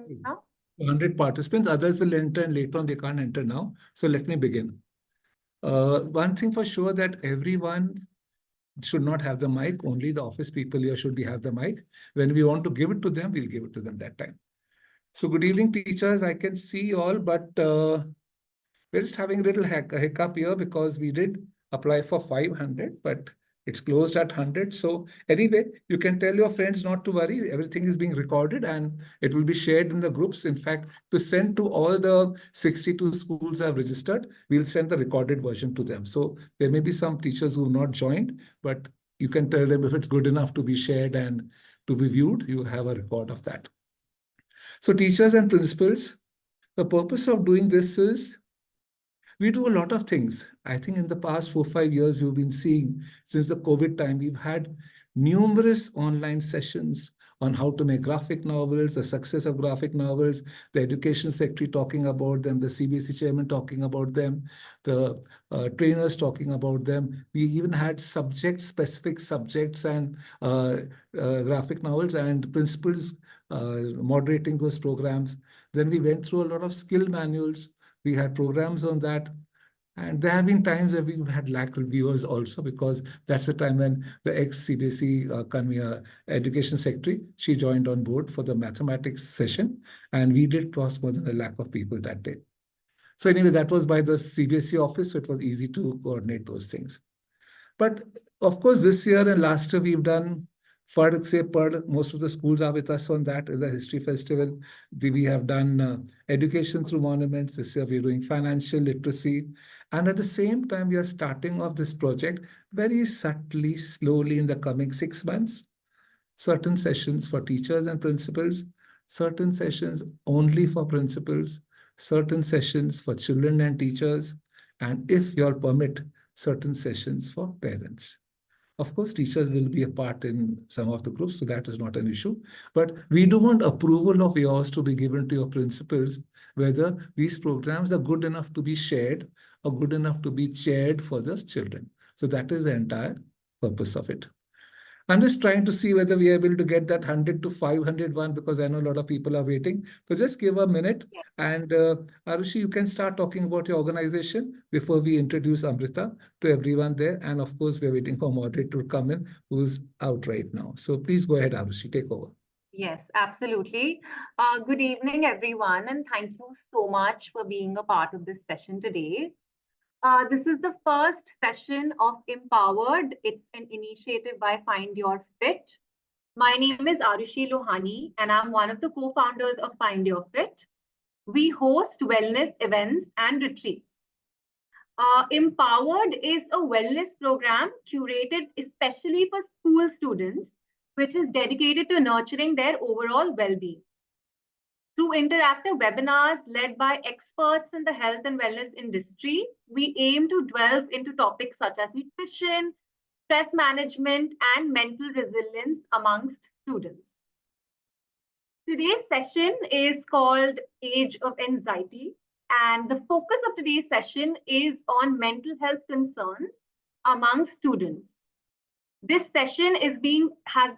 participants now? 100 participants. Others will enter and later on they can't enter now. So let me begin. One thing for sure that everyone should not have the mic. Only the office people here should have the mic. When we want to give it to them, we'll give it to them that time. So good evening, teachers. I can see you all, but we're just having a little hiccup here because we did apply for 500, but it's closed at 100. So anyway, you can tell your friends not to worry. Everything is being recorded and it will be shared in the groups. In fact, to send to all the 62 schools have registered, we'll send the recorded version to them. So there may be some teachers who have not joined, but you can tell them if it's good enough to be shared and to be viewed, you have a record of that. So teachers and principals, the purpose of doing this is we do a lot of things. I think in the past 4-5 years, you've been seeing since the COVID time, we've had numerous online sessions on how to make graphic novels, the success of graphic novels, the education secretary talking about them, the CBSE chairman talking about them, the trainers talking about them. We even had specific subjects and graphic novels and principals moderating those programs. Then we went through a lot of skill manuals. We had programs on that. And there have been times where we've had lack reviewers also, because that's the time when the ex-CBSE education secretary, she joined on board for the mathematics session. And we did cross more than 1 lakh of people that day. So anyway, that was by the CBSE office. So it was easy to coordinate those things. But of course, this year and last year, we've done most of the schools are with us on that in the History Festival. We have done education through monuments. This year we're doing financial literacy. And at the same time, we are starting off this project very subtly, slowly in the coming 6 months. Certain sessions for teachers and principals, certain sessions only for principals, certain sessions for children and teachers, and if you all permit, certain sessions for parents. Of course, teachers will be a part in some of the groups, so that is not an issue. But we do want approval of yours to be given to your principals, whether these programs are good enough to be shared or good enough to be chaired for the children. So that is the entire purpose of it. I'm just trying to see whether we are able to get that 100 to 500 one, because I know a lot of people are waiting. So just give a minute. Yeah. And Arushi, you can start talking about your organization before we introduce Amrita to everyone there. And of course, we're waiting for moderator to come in, who's out right now. So please go ahead, Arushi, take over. Yes, absolutely. Good evening, everyone. And thank you so much for being a part of this session today. This is the first session of Empowered. It's an initiative by FindYourFit. My name is Arushi Lohani, and I'm one of the co-founders of FindYourFit. We host wellness events and retreats. Empowered is a wellness program curated especially for school students, which is dedicated to nurturing their overall well-being. Through interactive webinars led by experts in the health and wellness industry, we aim to delve into topics such as nutrition, stress management, and mental resilience amongst students. Today's session is called Age of Anxiety, and the focus of today's session is on mental health concerns among students. This session has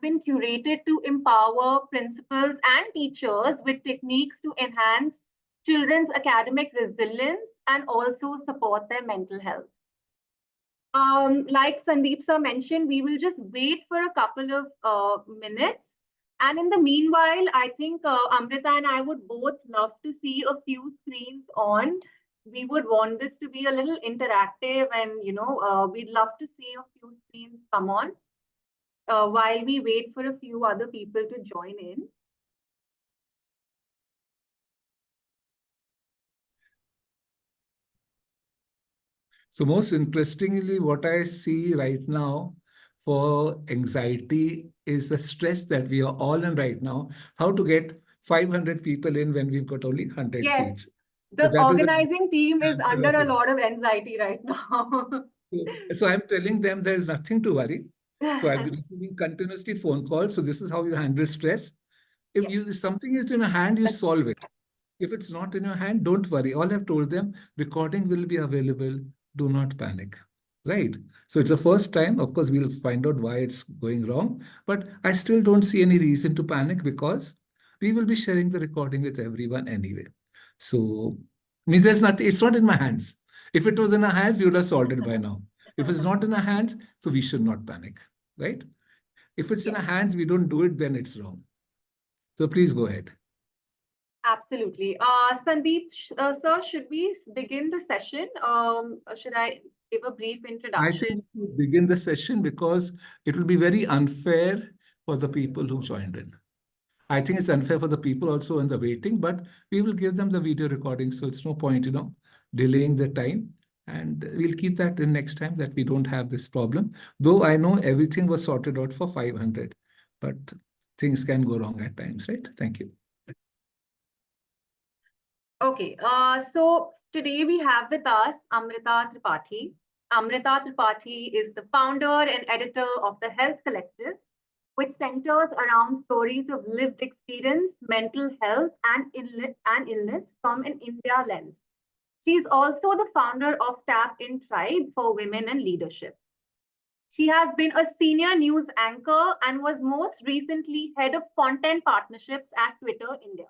been curated to empower principals and teachers with techniques to enhance children's academic resilience and also support their mental health. Like Sandeep sir mentioned, we will just wait for a couple of minutes. And in the meanwhile, I think Amrita and I would both love to see a few screens on. We would want this to be a little interactive, and we'd love to see a few screens come on while we wait for a few other people to join in. So most interestingly, what I see right now for anxiety is the stress that we are all in right now. How to get 500 people in when we've got only 100 seats. The organizing team is under a lot of anxiety right now. So I'm telling them there's nothing to worry. So I've been receiving continuously phone calls. So this is how you handle stress. If something is in your hand, you solve it. If it's not in your hand, don't worry. All I've told them, recording will be available. Do not panic. Right? So it's the first time. Of course, we'll find out why it's going wrong. But I still don't see any reason to panic, because we will be sharing the recording with everyone anyway. So, means there's nothing, it's not in my hands. If it was in our hands, we would have solved it by now. If it's not in our hands, so we should not panic, right? If it's in our hands, we don't do it, then it's wrong. So please go ahead. Absolutely. Sandeep, sir, should we begin the session? Should I give a brief I introduction? think we should begin the session because it will be very unfair for the people who joined in. I think it's unfair for the people also in the waiting, but we will give them the video recording. So it's no point, delaying the time. And we'll keep that in next time that we don't have this problem. Though I know everything was sorted out for 500, but things can go wrong at times, right? Thank you. Okay, so today we have with us Amrita Tripathi. Amrita Tripathi is the founder and editor of the Health Collective, which centers around stories of lived experience, mental health, and illness from an India lens. She is also the founder of Tap In Tribe for Women in Leadership. She has been a senior news anchor and was most recently head of content partnerships at Twitter India.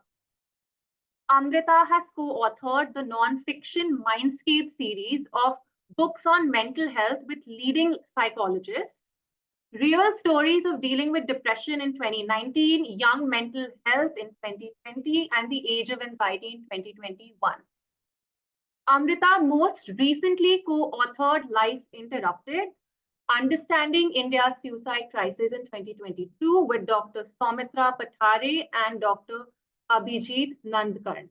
Amrita has co-authored the non-fiction Mindscape series of books on mental health with leading psychologists, Real Stories of Dealing with Depression in 2019, Young Mental Health in 2020, and The Age of Anxiety in 2021. Amrita most recently co-authored Life Interrupted, Understanding India's Suicide Crisis in 2022 with Dr. Soumitra Pathare and Dr. Abhijit Nandkarn.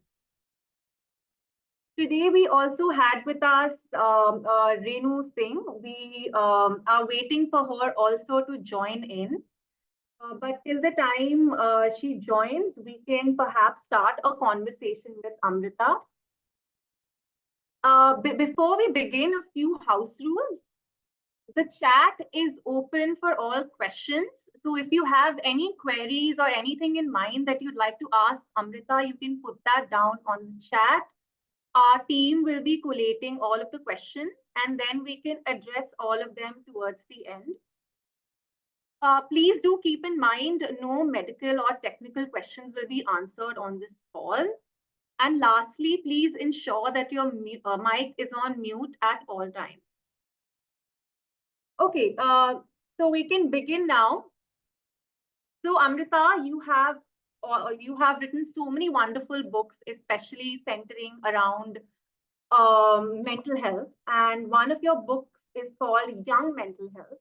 Today, we also had with us Renu Singh. We are waiting for her also to join in. But till the time she joins, we can perhaps start a conversation with Amrita. Before we begin, a few house rules. The chat is open for all questions. So if you have any queries or anything in mind that you'd like to ask Amrita, you can put that down on the chat. Our team will be collating all of the questions and then we can address all of them towards the end. Please do keep in mind, no medical or technical questions will be answered on this call. And lastly, please ensure that your mic is on mute at all times. Okay, so we can begin now. So Amrita, you have written so many wonderful books, especially centering around mental health. And one of your books is called Young Mental Health,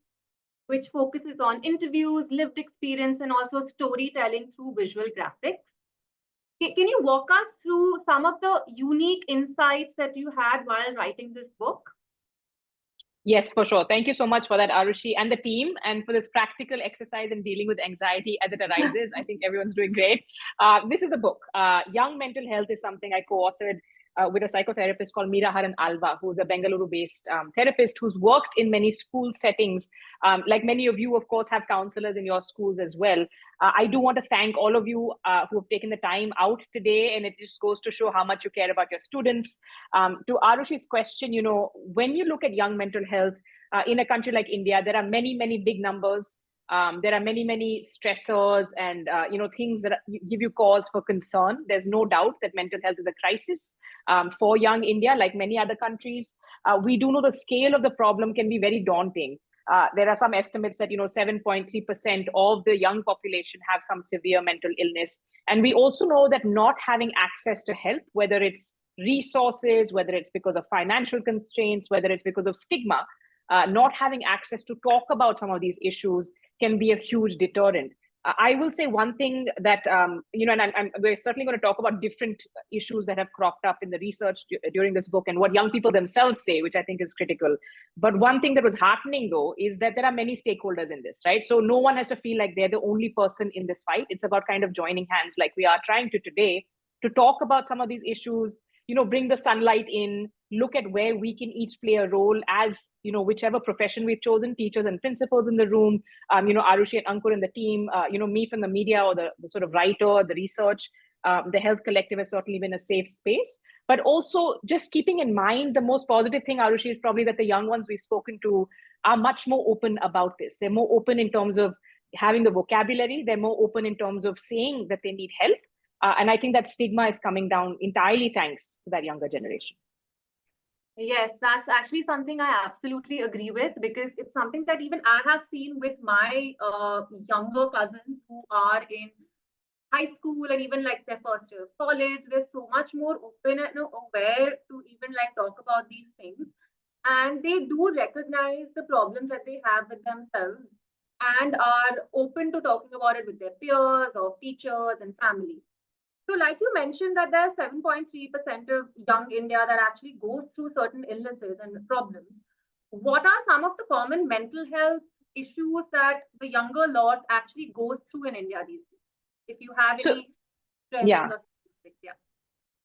which focuses on interviews, lived experience, and also storytelling through visual graphics. Can you walk us through some of the unique insights that you had while writing this book? Yes, for sure. Thank you so much for that, Arushi, and the team, and for this practical exercise in dealing with anxiety as it arises. I think everyone's doing great. This is the book. Young Mental Health is something I co-authored with a psychotherapist called Meera Haran Alva, who's a Bengaluru-based therapist who's worked in many school settings. Like many of you, of course, have counselors in your schools as well. I do want to thank all of you who have taken the time out today, and it just goes to show how much you care about your students. To Arushi's question, when you look at young mental health in a country like India, there are many, many big numbers. There are many, many stressors and things that give you cause for concern. There's no doubt that mental health is a crisis for young India, like many other countries. We do know the scale of the problem can be very daunting. There are some estimates that 7.3% of the young population have some severe mental illness. And we also know that not having access to help, whether it's resources, whether it's because of financial constraints, whether it's because of stigma, not having access to talk about some of these issues can be a huge deterrent. I will say one thing that, and we're certainly going to talk about different issues that have cropped up in the research during this book and what young people themselves say, which I think is critical. But one thing that was heartening, though, is that there are many stakeholders in this, right? So no one has to feel like they're the only person in this fight. It's about kind of joining hands like we are trying to today to talk about some of these issues, bring the sunlight in, look at where we can each play a role as, whichever profession we've chosen, teachers and principals in the room, Arushi and Ankur and the team, me from the media or the sort of writer, the research, the Health Collective has certainly been a safe space. But also just keeping in mind the most positive thing, Arushi, is probably that the young ones we've spoken to are much more open about this. They're more open in terms of having the vocabulary. They're more open in terms of saying that they need help. And I think that stigma is coming down entirely thanks to that younger generation. Yes, that's actually something I absolutely agree with, because it's something that even I have seen with my younger cousins who are in high school and even like their first year of college. They're so much more open and aware to even like talk about these things. And they do recognize the problems that they have with themselves and are open to talking about it with their peers or teachers and family. So, like you mentioned, that there's 7.3% of young India that actually goes through certain illnesses and problems. What are some of the common mental health issues that the younger lot actually goes through in India these days? If you have any trends yeah. or statistics, yeah.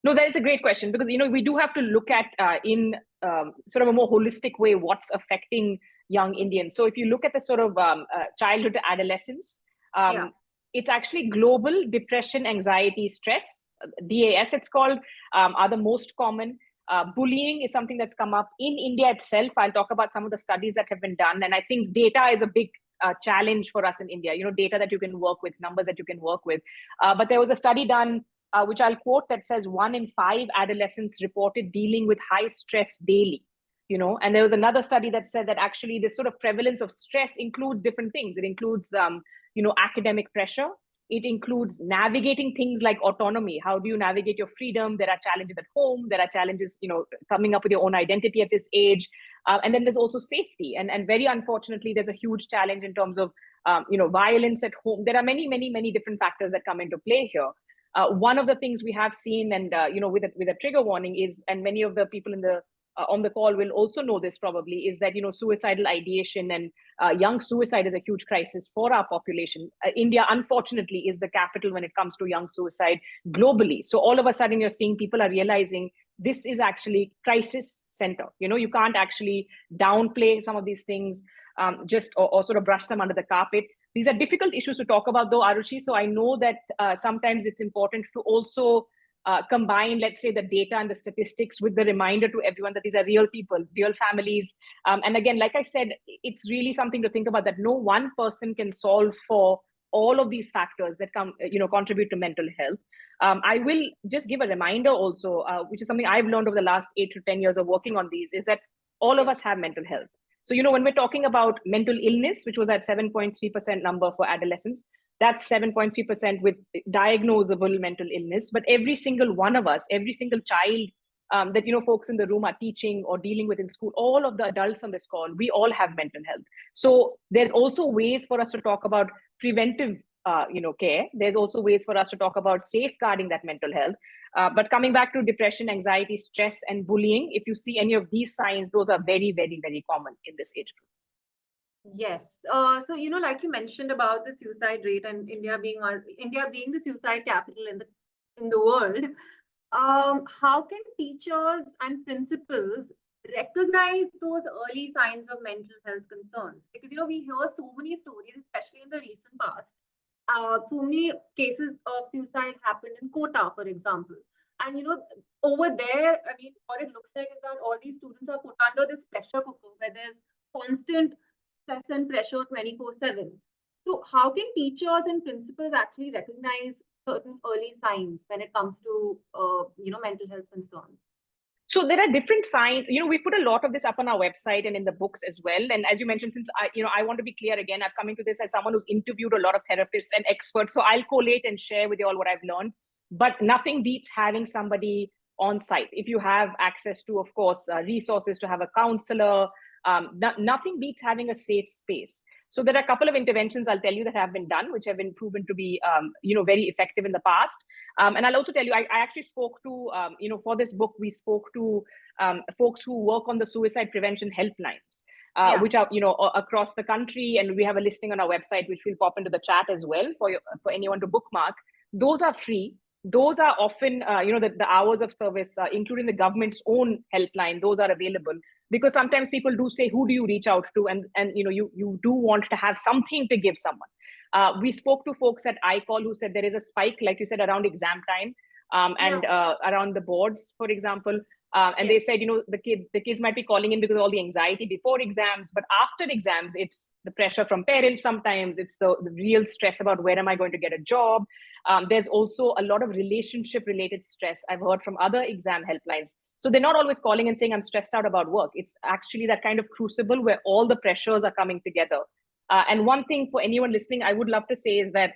No, that is a great question, because we do have to look at in sort of a more holistic way what's affecting young Indians. So if you look at the sort of childhood to adolescence, it's actually global depression, anxiety, stress, DAS it's called, are the most common. Bullying is something that's come up in India itself. I'll talk about some of the studies that have been done. And I think data is a big challenge for us in India, data that you can work with, numbers that you can work with. But there was a study done, which I'll quote, that says 1 in 5 adolescents reported dealing with high stress daily. And there was another study that said that actually this sort of prevalence of stress includes different things. It includes, academic pressure. It includes navigating things like autonomy. How do you navigate your freedom? There are challenges at home. There are challenges, coming up with your own identity at this age. And then there's also safety. And very unfortunately, there's a huge challenge in terms of, violence at home. There are many, many, many different factors that come into play here. One of the things we have seen, and with a trigger warning is, and many of the people in the on the call will also know this probably, is that suicidal ideation and young suicide is a huge crisis for our population. India, unfortunately, is the capital when it comes to young suicide globally. So all of a sudden, you're seeing people are realizing this is actually crisis center. You can't actually downplay some of these things, or sort of brush them under the carpet. These are difficult issues to talk about, though, Arushi. So I know that sometimes it's important to also combine, let's say, the data and the statistics with the reminder to everyone that these are real people, real families. And again, like I said, it's really something to think about, that no one person can solve for all of these factors that contribute to mental health. I will just give a reminder also, which is something I've learned over the last 8 to 10 years of working on these, is that all of us have mental health. So, when we're talking about mental illness, which was that 7.3% number for adolescents, that's 7.3% with diagnosable mental illness. But every single one of us, every single child that, folks in the room are teaching or dealing with in school, all of the adults on this call, we all have mental health. So there's also ways for us to talk about preventive care. There's also ways for us to talk about safeguarding that mental health. But coming back to depression, anxiety, stress, and bullying, if you see any of these signs, those are very, very, very common in this age group. Yes. So, like you mentioned about the suicide rate and India being the suicide capital in the world, how can teachers and principals recognize those early signs of mental health concerns? Because, we hear so many stories, especially in the recent past. So many cases of suicide happened in Kota, for example. And, over there, I mean, what it looks like is that all these students are put under this pressure cooker where there's constant stress and pressure 24/7. So how can teachers and principals actually recognize certain early signs when it comes to mental health concerns? So there are different signs. We put a lot of this up on our website and in the books as well. And as you mentioned, since I want to be clear again, I'm coming to this as someone who's interviewed a lot of therapists and experts. So I'll collate and share with you all what I've learned. But nothing beats having somebody on site. If you have access to, of course, resources to have a counselor, nothing beats having a safe space. So there are a couple of interventions I'll tell you that have been done, which have been proven to be, very effective in the past. And I'll also tell you, I actually spoke to, for this book, we spoke to folks who work on the suicide prevention helplines, which are, across the country. And we have a listing on our website, which we'll pop into the chat as well for anyone to bookmark. Those are free. Those are often, the hours of service, including the government's own helpline, those are available. Because sometimes people do say, who do you reach out to? And you do want to have something to give someone. We spoke to folks at iCall who said there is a spike, like you said, around exam time. and around the boards, for example. And they said, the kids might be calling in because of all the anxiety before exams, but after exams, it's the pressure from parents sometimes, it's the real stress about where am I going to get a job. There's also a lot of relationship-related stress I've heard from other exam helplines. So they're not always calling and saying, I'm stressed out about work. It's actually that kind of crucible where all the pressures are coming together. And one thing for anyone listening, I would love to say is that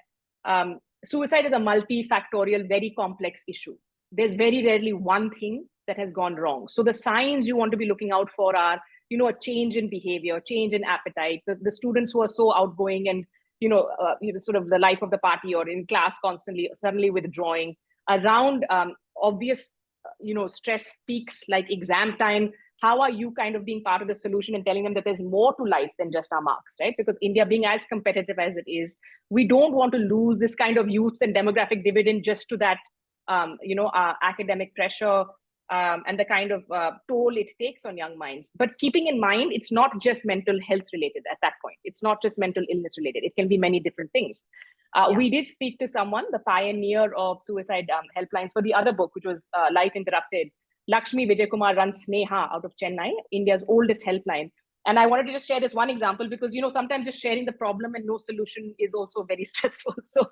suicide is a multifactorial, very complex issue. There's very rarely one thing that has gone wrong. So the signs you want to be looking out for are, a change in behavior, change in appetite, the students who are so outgoing and, sort of the life of the party or in class constantly, suddenly withdrawing around obvious, stress peaks like exam time. How are you kind of being part of the solution and telling them that there's more to life than just our marks, right? Because India being as competitive as it is, we don't want to lose this kind of youth and demographic dividend just to that, academic pressure and the kind of toll it takes on young minds. But keeping in mind, it's not just mental health related at that point. It's not just mental illness related. It can be many different things. We did speak to someone, the pioneer of suicide helplines for the other book, which was Life Interrupted. Lakshmi Vijaykumar runs Sneha out of Chennai, India's oldest helpline. And I wanted to just share this one example because, sometimes just sharing the problem and no solution is also very stressful. So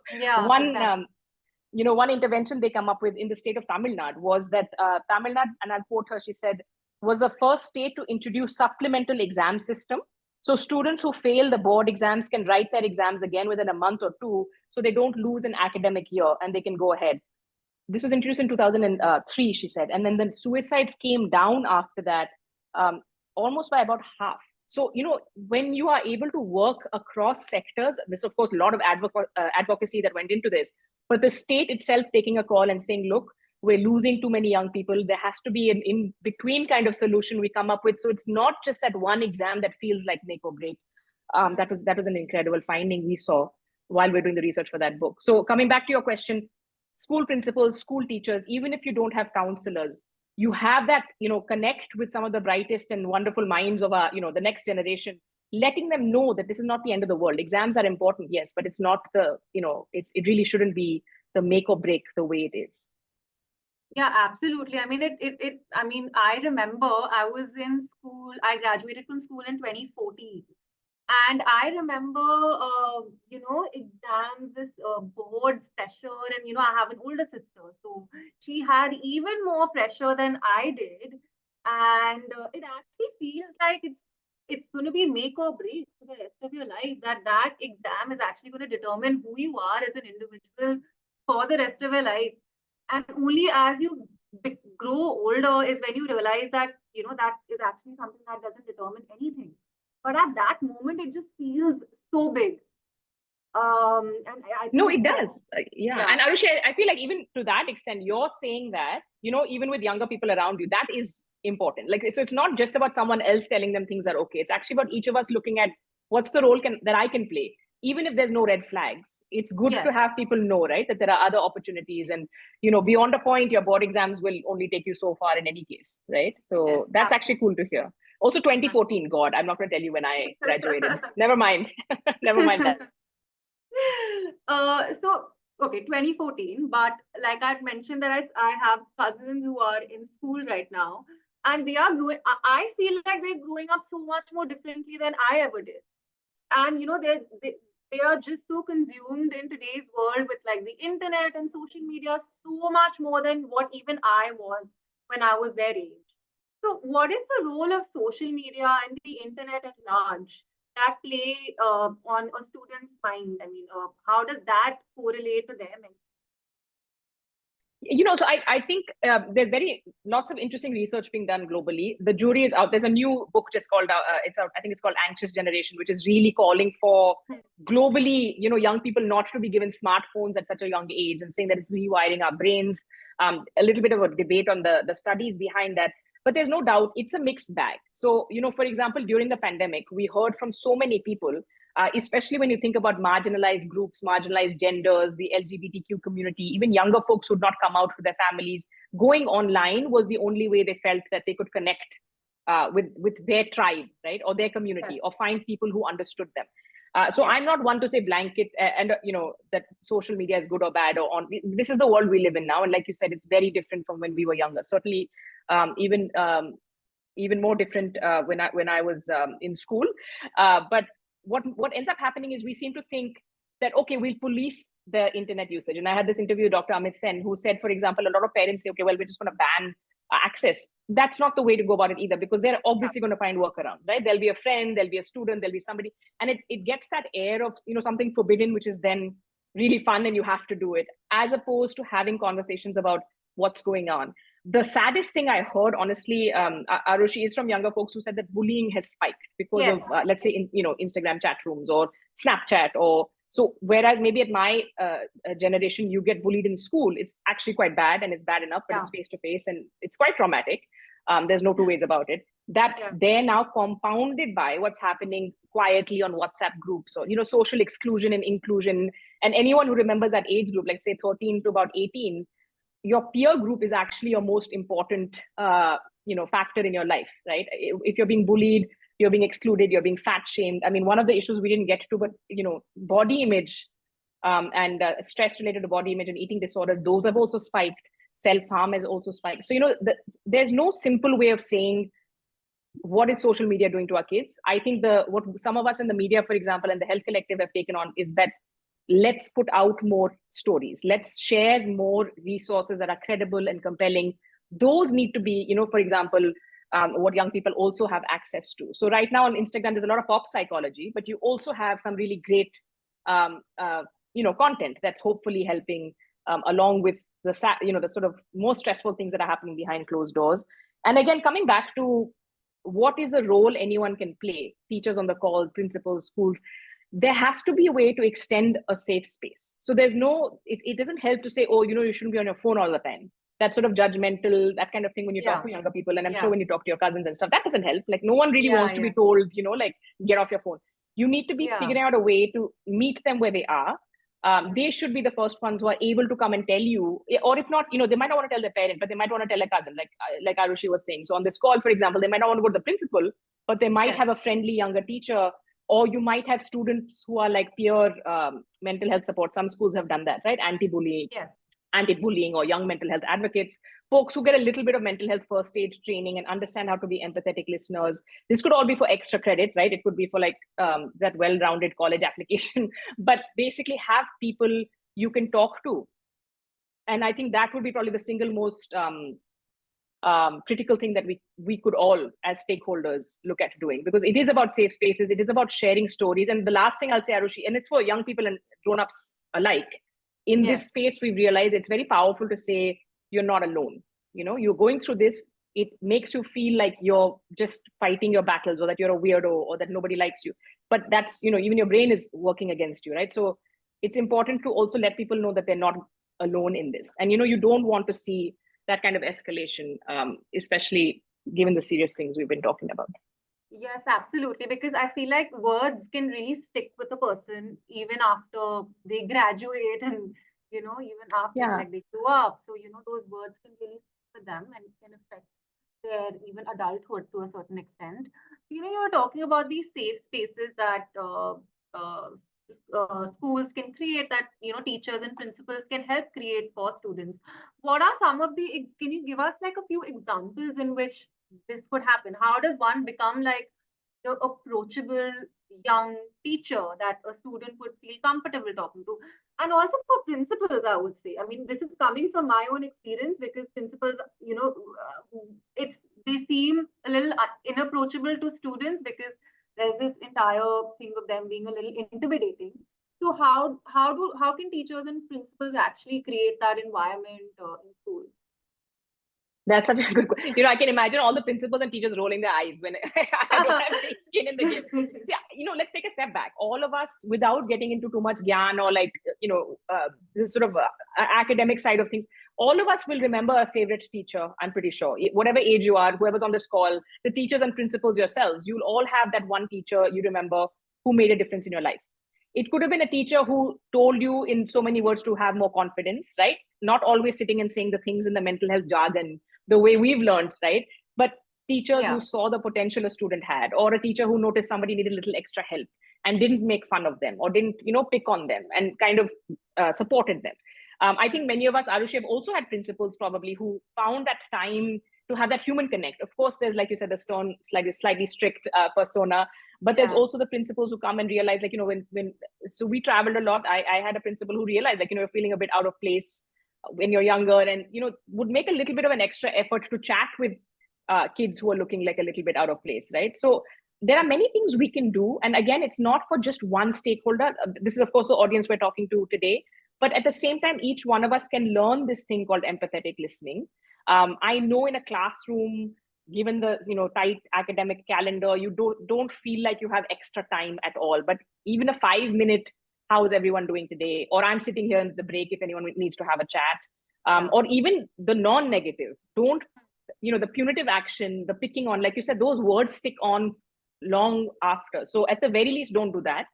one intervention they come up with in the state of Tamil Nadu was that Tamil Nadu, and I'll quote her, she said, was the first state to introduce supplemental exam system. So students who fail the board exams can write their exams again within a month or two, so they don't lose an academic year and they can go ahead. This was introduced in 2003, she said. And then the suicides came down after that, almost by about half. So, when you are able to work across sectors, there's of course a lot of advocacy that went into this, but the state itself taking a call and saying, look, we're losing too many young people. There has to be an in-between kind of solution we come up with. So it's not just that one exam that feels like make or break. That was an incredible finding we saw while we're doing the research for that book. So coming back to your question, school principals, school teachers, even if you don't have counselors, you have that, connect with some of the brightest and wonderful minds of our, the next generation, letting them know that this is not the end of the world. Exams are important, yes, but it's not the, it really shouldn't be the make or break the way it is. Yeah, absolutely. I mean, I remember I was in school, I graduated from school in 2014. And I remember, exams, this boards pressure, and, I have an older sister. So she had even more pressure than I did. And it actually feels like it's going to be make or break for the rest of your life, that exam is actually going to determine who you are as an individual for the rest of your life. And only as you grow older is when you realize that, that is actually something that doesn't determine anything. But at that moment, it just feels so big. And I no, it does. Yeah. And Arushi, I feel like even to that extent, you're saying that, even with younger people around you, that is important. Like, so it's not just about someone else telling them things are okay. It's actually about each of us looking at what's the role that I can play. Even if there's no red flags, it's good to have people know, right, that there are other opportunities. And, beyond a point, your board exams will only take you so far in any case, right? So that's actually cool to hear. Also 2014, God, I'm not going to tell you when I graduated. Never mind. Never mind that. So, okay, 2014. But like I'd mentioned that I have cousins who are in school right now. And they are growing, I feel like they're growing up so much more differently than I ever did. And, they are just so consumed in today's world with like the internet and social media so much more than what even I was when I was their age. So what is the role of social media and the internet at large that play on a student's mind? I mean, how does that correlate to them? So I think there's lots of interesting research being done globally. The jury is out. There's a new book just called it's out. I think it's called Anxious Generation, which is really calling for globally, young people not to be given smartphones at such a young age, and saying that it's rewiring our brains. A little bit of a debate on the studies behind that. But there's no doubt it's a mixed bag. So, for example, during the pandemic, we heard from so many people, especially when you think about marginalized groups, marginalized genders, the LGBTQ community, even younger folks who would not come out for their families, going online was the only way they felt that they could connect with their tribe, right, or their community, or find people who understood them. So I'm not one to say blanket and that social media is good or bad or on. This is the world we live in now, and like you said, it's very different from when we were younger. Certainly, even more different when I was in school. But what ends up happening is we seem to think that, okay, we'll police the internet usage. And I had this interview with Dr. Amit Sen, who said, for example, a lot of parents say, okay, well, we're just going to ban access. That's not the way to go about it either, because they're obviously going to find workarounds, right? There'll be a friend, there'll be a student, there'll be somebody, and it gets that air of something forbidden, which is then really fun and you have to do it, as opposed to having conversations about what's going on. The saddest thing I heard, honestly, Arushi, is from younger folks who said that bullying has spiked because of, let's say, Instagram chat rooms or Snapchat or so. Whereas maybe at my generation, you get bullied in school, it's actually quite bad and it's bad enough, but it's face to face and it's quite traumatic. There's no two ways about it. That's there now, compounded by what's happening quietly on WhatsApp groups or social exclusion and inclusion. And anyone who remembers that age group, like say 13 to about 18. Your peer group is actually your most important, factor in your life, right? If you're being bullied, you're being excluded, you're being fat shamed. I mean, one of the issues we didn't get to, but body image and stress related to body image and eating disorders, those have also spiked. Self-harm has also spiked. So there's no simple way of saying what is social media doing to our kids. I think what some of us in the media, for example, and the Health Collective have taken on is that let's put out more stories. Let's share more resources that are credible and compelling. Those need to be, for example, what young people also have access to. So right now on Instagram, there's a lot of pop psychology, but you also have some really great, content that's hopefully helping along with the sort of more stressful things that are happening behind closed doors. And again, coming back to what is a role anyone can play, teachers on the call, principals, schools, there has to be a way to extend a safe space. So there's it doesn't help to say, oh, you shouldn't be on your phone all the time. That's sort of judgmental, that kind of thing when you talk to younger people. And I'm sure when you talk to your cousins and stuff, that doesn't help. Like no one really wants to be told, like get off your phone. You need to be figuring out a way to meet them where they are. They should be the first ones who are able to come and tell you, or if not, they might not want to tell their parent, but they might want to tell a cousin, like Arushi was saying. So on this call, for example, they might not want to go to the principal, but they might have a friendly younger teacher. Or you might have students who are like peer mental health support. Some schools have done that, right? Anti-bullying or young mental health advocates, folks who get a little bit of mental health first aid training and understand how to be empathetic listeners. This could all be for extra credit, right? It could be for like that well-rounded college application, but basically have people you can talk to. And I think that would be probably the single most critical thing that we could all as stakeholders look at doing, because it is about safe spaces, it is about sharing stories. And the last thing I'll say, Arushi, and it's for young people and grown-ups alike, in this space we realize it's very powerful to say you're not alone. You're going through this, it makes you feel like you're just fighting your battles or that you're a weirdo or that nobody likes you, but that's even your brain is working against you, right? So it's important to also let people know that they're not alone in this. And you don't want to see that kind of escalation, especially given the serious things we've been talking about. Yes, absolutely. Because I feel like words can really stick with a person even after they graduate and, even after like they grow up. So, those words can really stick with them and can affect their even adulthood to a certain extent. You were talking about these safe spaces that schools can create, that teachers and principals can help create for students. What are some of can you give us like a few examples in which this could happen? How does one become like the approachable young teacher that a student would feel comfortable talking to? And also for principals, I would say, I mean, this is coming from my own experience, because principals, they seem a little inapproachable to students because there's this entire thing of them being a little intimidating. So how can teachers and principals actually create that environment in schools? That's such a good question. I can imagine all the principals and teachers rolling their eyes when I don't have any skin in the game. So, let's take a step back. All of us, without getting into too much gyan or like, this sort of academic side of things, all of us will remember a favorite teacher, I'm pretty sure. Whatever age you are, whoever's on this call, the teachers and principals yourselves, you'll all have that one teacher you remember who made a difference in your life. It could have been a teacher who told you in so many words to have more confidence, right? Not always sitting and saying the things in the mental health jargon, the way we've learned, right? But teachers who saw the potential a student had, or a teacher who noticed somebody needed a little extra help. and didn't make fun of them or didn't, pick on them and kind of supported them. I think many of us, Arushi, have also had principals probably who found that time to have that human connect. Of course, there's, like you said, the stern, slightly strict persona, but there's also the principals who come and realize, like, so we traveled a lot. I had a principal who realized, like, you're feeling a bit out of place when you're younger, and, would make a little bit of an extra effort to chat with kids who are looking like a little bit out of place, right? So there are many things we can do. And again, it's not for just one stakeholder. This is, of course, the audience we're talking to today. But at the same time, each one of us can learn this thing called empathetic listening. I know in a classroom, given the tight academic calendar, you don't feel like you have extra time at all. But even a 5-minute, how is everyone doing today? Or I'm sitting here in the break if anyone needs to have a chat. Or even the non-negative. Don't, the punitive action, the picking on, like you said, those words stick on long after. So at the very least, don't do that.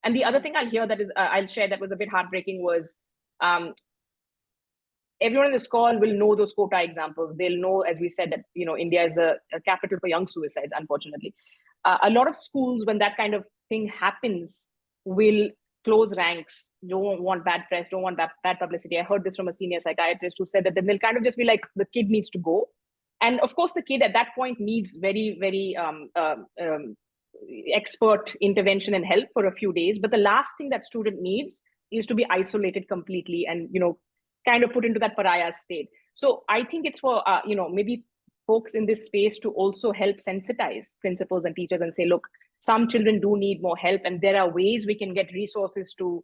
And the other thing I'll share that was a bit heartbreaking was everyone in this call will know those quota examples. They'll know, as we said, that India is a capital for young suicides, unfortunately. A lot of schools, when that kind of thing happens, will close ranks, don't want bad press, don't want bad publicity. I heard this from a senior psychiatrist who said that then they'll kind of just be like, the kid needs to go. And of course, the kid at that point needs very, very expert intervention and help for a few days. But the last thing that student needs is to be isolated completely and, kind of put into that pariah state. So I think it's for, maybe folks in this space to also help sensitize principals and teachers and say, look, some children do need more help, and there are ways we can get resources to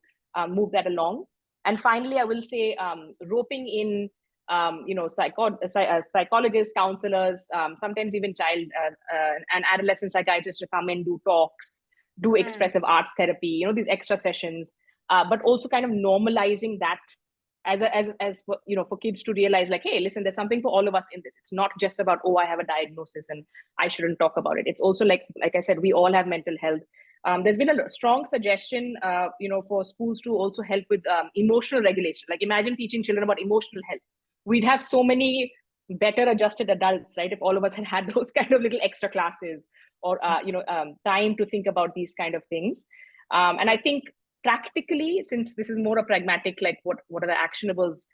move that along. And finally, I will say roping in psychologists, counselors, sometimes even child and adolescent psychiatrists to come and do talks, do expressive arts therapy, these extra sessions, but also kind of normalizing that as for kids to realize, like, hey, listen, there's something for all of us in this. It's not just about, oh, I have a diagnosis and I shouldn't talk about it. It's also like I said, we all have mental health. There's been a strong suggestion, for schools to also help with emotional regulation. Like, imagine teaching children about emotional health. We'd have so many better adjusted adults, right? If all of us had those kind of little extra classes or, time to think about these kind of things. And I think practically, since this is more a pragmatic, like what are the actionables,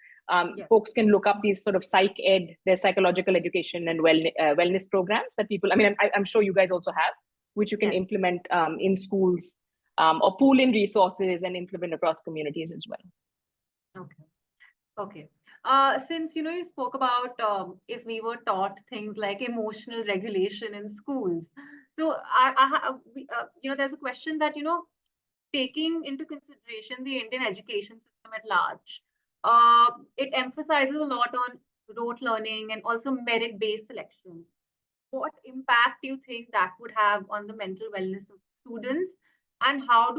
folks can look up these sort of psych ed, their psychological education and wellness programs that people, I'm sure you guys also have, which you can implement in schools or pool in resources and implement across communities as well. Okay. Since, you spoke about if we were taught things like emotional regulation in schools. So there's a question that, taking into consideration the Indian education system at large, it emphasizes a lot on rote learning and also merit-based selection. What impact do you think that would have on the mental wellness of students, and how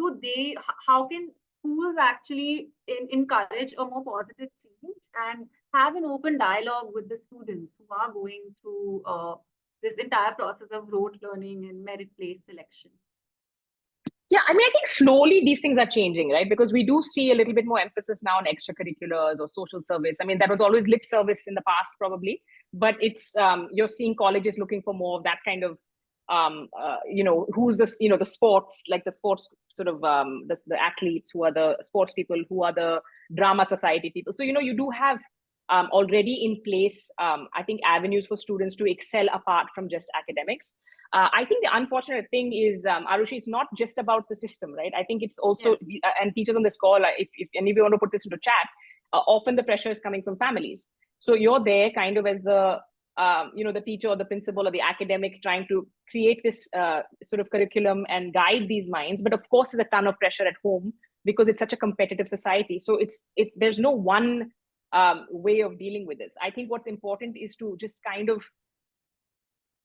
can schools actually encourage a more positive change and have an open dialogue with the students who are going through this entire process of rote learning and merit-based selection? Yeah, I think slowly these things are changing, right? Because we do see a little bit more emphasis now on extracurriculars or social service. That was always lip service in the past, probably, but it's you're seeing colleges looking for more of that kind of, who's this, the sports, like the sports sort of the athletes, who are the sports people, who are the drama society people. So, you do have already in place, I think, avenues for students to excel apart from just academics. I think the unfortunate thing is, Arushi, it's not just about the system, right? I think it's also, and teachers on this call, if any of you want to put this into chat, often the pressure is coming from families. So you're there kind of as the, the teacher or the principal or the academic trying to create this sort of curriculum and guide these minds. But of course, there's a ton of pressure at home because it's such a competitive society. So there's no one way of dealing with this. I think what's important is to just kind of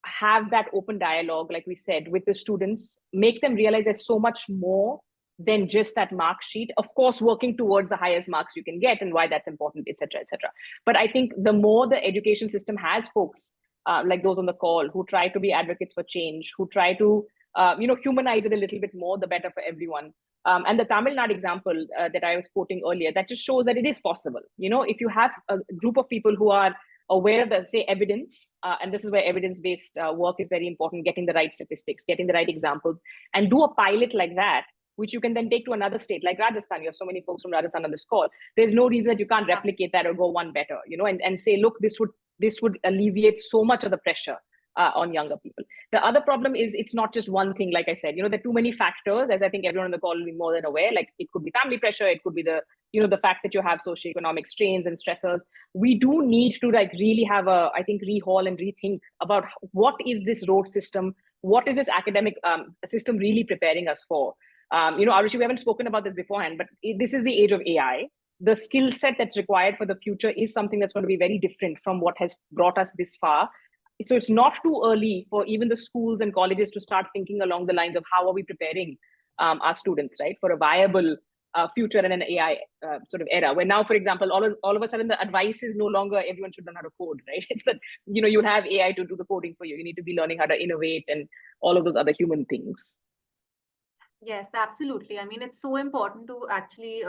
have that open dialogue, like we said, with the students, make them realize there's so much more than just that mark sheet. Of course, working towards the highest marks you can get and why that's important, et cetera, et cetera. But I think the more the education system has folks like those on the call who try to be advocates for change, who try to humanize it a little bit more, the better for everyone. And the Tamil Nadu example that I was quoting earlier, that just shows that it is possible. If you have a group of people who are aware of the, say, evidence, and this is where evidence-based work is very important, getting the right statistics, getting the right examples, and do a pilot like that, which you can then take to another state like Rajasthan. You have so many folks from Rajasthan on this call. There's no reason that you can't replicate that or go one better, and say, look, this would alleviate so much of the pressure on younger people. The other problem is it's not just one thing. Like I said, there are too many factors, as I think everyone on the call will be more than aware. Like it could be family pressure, it could be the fact that you have socioeconomic strains and stressors. We do need to really have rehaul and rethink about what is this road system, what is this academic system really preparing us for. Arushi, we haven't spoken about this beforehand, but this is the age of AI. The skill set that's required for the future is something that's going to be very different from what has brought us this far. So it's not too early for even the schools and colleges to start thinking along the lines of how are we preparing our students, right, for a viable future in an AI sort of era. Where now, for example, all of a sudden the advice is no longer everyone should learn how to code, right? It's that you'll have AI to do the coding for you. You need to be learning how to innovate and all of those other human things. Yes, absolutely. I mean, it's so important to actually,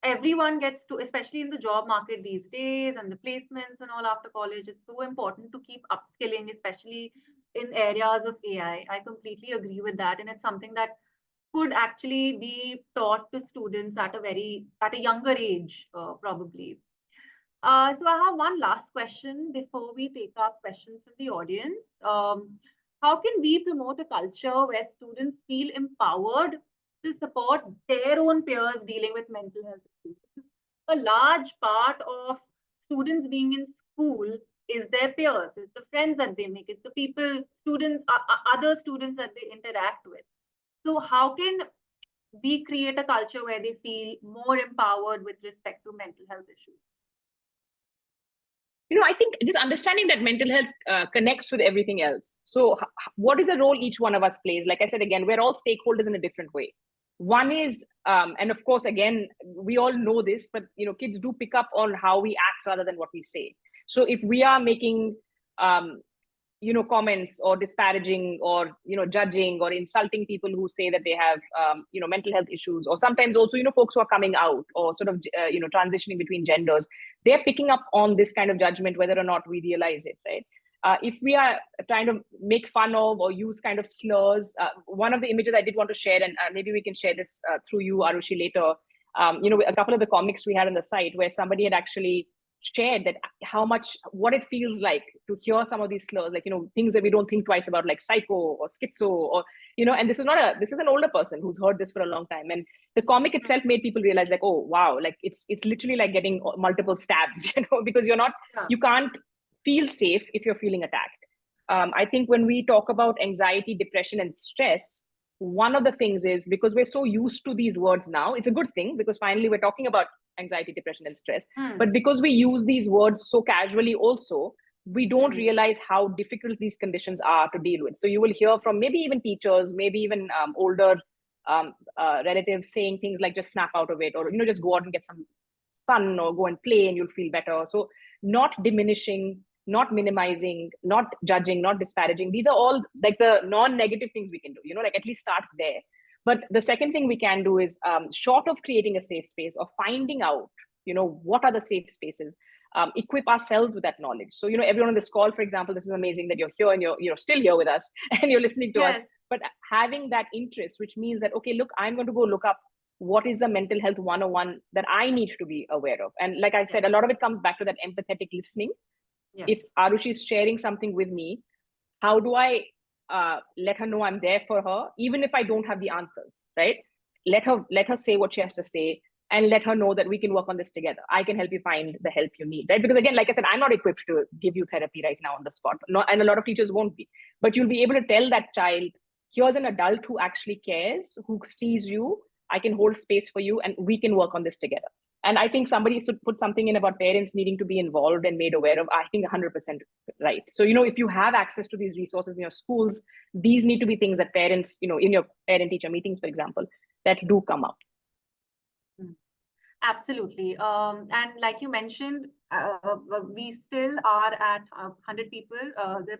everyone gets to, especially in the job market these days and the placements and all after college, it's so important to keep upskilling, especially in areas of AI. I completely agree with that. And it's something that could actually be taught to students at a younger age, probably. So I have one last question before we take up questions from the audience. How can we promote a culture where students feel empowered to support their own peers dealing with mental health issues? A large part of students being in school is their peers, is the friends that they make, is the people, other students that they interact with. So how can we create a culture where they feel more empowered with respect to mental health issues? I think just understanding that mental health connects with everything else. So what is the role each one of us plays? Like I said, again, we're all stakeholders in a different way. One is, and of course, again, we all know this, but kids do pick up on how we act rather than what we say. So if we are making comments or disparaging or judging or insulting people who say that they have mental health issues, or sometimes also folks who are coming out or sort of transitioning between genders, they're picking up on this kind of judgment whether or not we realize it, right? If we are trying to make fun of or use kind of slurs, one of the images I did want to share, and maybe we can share this through you, Arushi, later. A couple of the comics we had on the site where somebody had actually shared that what it feels like to hear some of these slurs, like things that we don't think twice about, like psycho or schizo, or and this is an older person who's heard this for a long time, and the comic itself made people realize, like, oh wow, like it's literally like getting multiple stabs, because you can't feel safe if you're feeling attacked. I think when we talk about anxiety, depression, and stress, one of the things is, because we're so used to these words now, it's a good thing because finally we're talking about anxiety, depression, and stress. But because we use these words so casually also, we don't realize how difficult these conditions are to deal with. So you will hear from maybe even teachers, maybe even older relatives saying things like, just snap out of it, or just go out and get some sun or go and play and you'll feel better. So not diminishing, not minimizing, not judging, not disparaging. These are all like the non-negative things we can do, like at least start there. But the second thing we can do is, short of creating a safe space or finding out, what are the safe spaces, equip ourselves with that knowledge. So, everyone on this call, for example, this is amazing that you're here and you're still here with us and you're listening to us. But having that interest, which means that, okay, look, I'm going to go look up what is the mental health 101 that I need to be aware of. And like I said, a lot of it comes back to that empathetic listening. If Arushi is sharing something with me, how do I let her know I'm there for her, even if I don't have the answers, right? Let her say what she has to say, and let her know that we can work on this together. I can help you find the help you need, right? Because again, like I said, I'm not equipped to give you therapy right now on the spot, and a lot of teachers won't be. But you'll be able to tell that child, here's an adult who actually cares, who sees you, I can hold space for you, and we can work on this together. And I think somebody should put something in about parents needing to be involved and made aware of. I think 100% right. So, if you have access to these resources in your schools, these need to be things that parents, in your parent-teacher meetings, for example, that do come up. Absolutely. And like you mentioned, we still are at 100 people. The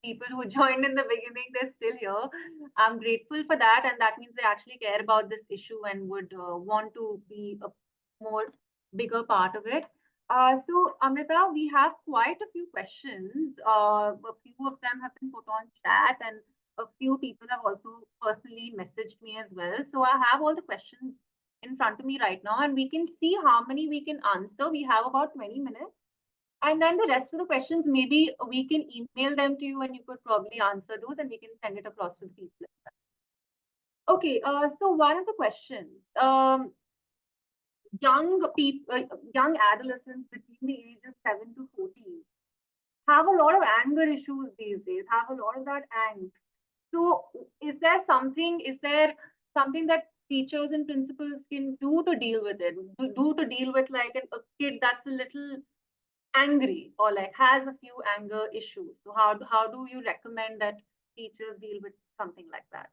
people who joined in the beginning, they're still here. I'm grateful for that. And that means they actually care about this issue and would want to be a more bigger part of it. So Amrita, we have quite a few questions. A few of them have been put on chat, and a few people have also personally messaged me as well. So I have all the questions in front of me right now, and we can see how many we can answer. We have about 20 minutes. And then the rest of the questions, maybe we can email them to you and you could probably answer those and we can send it across to the people. Okay, so one of the questions, young people, young adolescents between the age of 7 to 14 have a lot of anger issues these days, have a lot of that angst. So is there something that teachers and principals can do to deal with it, do to deal with like a kid that's a little angry or like has a few anger issues? So how do you recommend that teachers deal with something like that?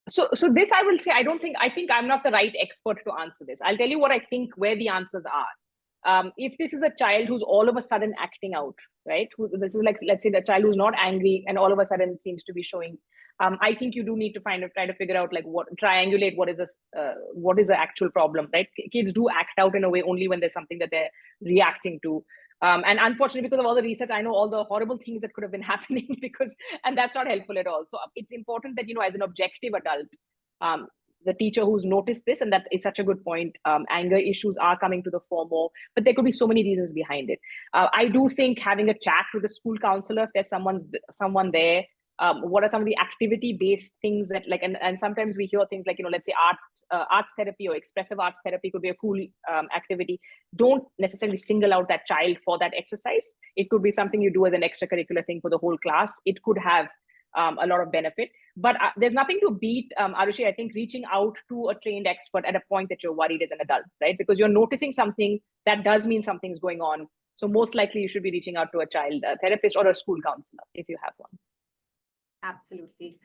So this I will say, I think I'm not the right expert to answer this. I'll tell you what I think where the answers are. If this is a child who's all of a sudden acting out, right? This is like, let's say the child who's not angry and all of a sudden seems to be showing. I think you do need to try to figure out like triangulate what is the actual problem, right? Kids do act out in a way only when there's something that they're reacting to. And unfortunately, because of all the research, I know all the horrible things that could have been happening and that's not helpful at all. So it's important that, as an objective adult, the teacher who's noticed this, and that is such a good point, anger issues are coming to the fore more, but there could be so many reasons behind it. I do think having a chat with a school counselor, if there's someone there, what are some of the activity-based things that and sometimes we hear things like, let's say arts therapy or expressive arts therapy could be a cool activity. Don't necessarily single out that child for that exercise. It could be something you do as an extracurricular thing for the whole class. It could have a lot of benefit, but there's nothing to beat, Arushi, I think, reaching out to a trained expert at a point that you're worried as an adult, right? Because you're noticing something that does mean something's going on. So most likely you should be reaching out to a child therapist or a school counselor if you have one. Absolutely.